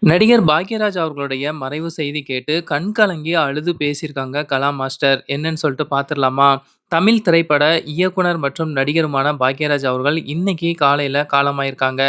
நடிகர் பாக்யராஜ் அவர்களுடைய மறைவு செய்தி கேட்டு கண் கலங்கி அழுது பேசியிருக்காங்க கலா மாஸ்டர். என்னன்னு சொல்லிட்டு பார்த்துடலாமா? தமிழ் திரைப்பட இயக்குனர் மற்றும் நடிகருமான பாக்யராஜ் அவர்கள் இன்னைக்கு காலையில காலமாயிருக்காங்க.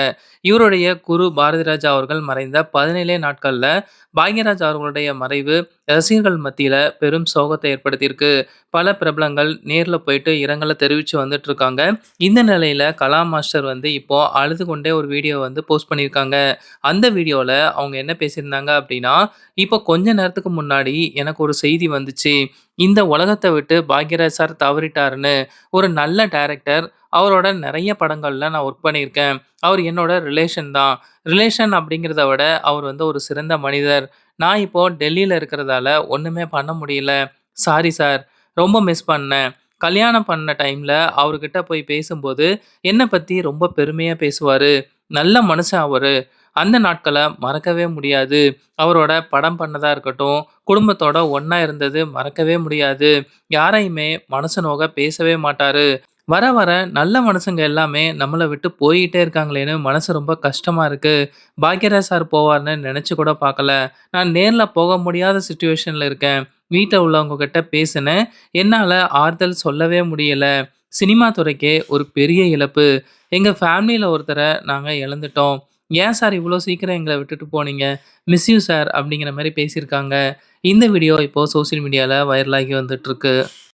இவருடைய குரு பாரதிராஜா அவர்கள் மறைந்த 17 நாட்கள்ல பாக்யராஜ் அவர்களுடைய மறைவு ரசிகர்கள் மத்தியில பெரும் சோகத்தை ஏற்படுத்தியிருக்கு. பல பிரபலங்கள் நேர்ல போயிட்டு இரங்கலை தெரிவிச்சு வந்துட்டு இருக்காங்க. இந்த நிலையில கலா மாஸ்டர் இப்போ அழுது கொண்டே ஒரு வீடியோ போஸ்ட் பண்ணியிருக்காங்க. அந்த வீடியோல அவங்க என்ன பேசியிருந்தாங்க அப்படின்னா, இப்போ கொஞ்ச நேரத்துக்கு முன்னாடி எனக்கு ஒரு செய்தி வந்துச்சு. இந்த உலகத்த விட்டு பாக்யராஜ் சார் தவறிட்டாருன்னு. ஒரு நல்ல டைரக்டர். அவரோட நெறைய படங்கள்ல நான் ஒர்க் பண்ணியிருக்கேன். அவர் என்னோட ரிலேஷன் தான். ரிலேஷன் அப்படிங்கிறத விட அவர் ஒரு சிறந்த மனிதர். நான் இப்போ டெல்லியில இருக்கிறதால ஒண்ணுமே பண்ண முடியல. Sorry sir. ரொம்ப மிஸ் பண்ணேன். கல்யாணம் பண்ண டைம்ல அவர்கிட்ட போய் பேசும்போது, என்ன பத்தி ரொம்ப பெருமையா பேசுவாரு. நல்ல மனுஷன் அவரு. அந்த நாட்கள மறக்கவே முடியாது. அவரோட படம் பண்ணதா இருக்கட்டும், குடும்பத்தோட ஒண்ணா இருந்தது மறக்கவே முடியாது. யாரையுமே மனசு நோக பேசவே மாட்டாரு. வர வர நல்ல மனுசங்க எல்லாமே நம்மள விட்டு போயிட்டே இருக்காங்களேன்னு மனசு ரொம்ப கஷ்டமா இருக்கு. பாக்யராஜ் சார் போவார்ன்னு நெனச்சு கூட பார்க்கல. நான் நேர்ல போக முடியாத சிச்சுவேஷன்ல இருக்கேன். வீட்ல உள்ளவங்க கிட்ட பேசினேன். என்னால ஆறுதல் சொல்லவே முடியல. சினிமா துறைக்கே ஒரு பெரிய இழப்பு. எங்க ஃபேமிலில ஒருத்தர நாங்க இழந்துட்டோம். ஏன் சார் இவ்ளோ சீக்கிரம் எங்கள விட்டுட்டு போனீங்க? மிஸ் யூ சார் அப்படிங்கிற மாரி பேசியிருக்காங்க. இந்த வீடியோ இப்போ சோசியல் மீடியால வைரல் ஆகி வந்துட்டுருக்கு.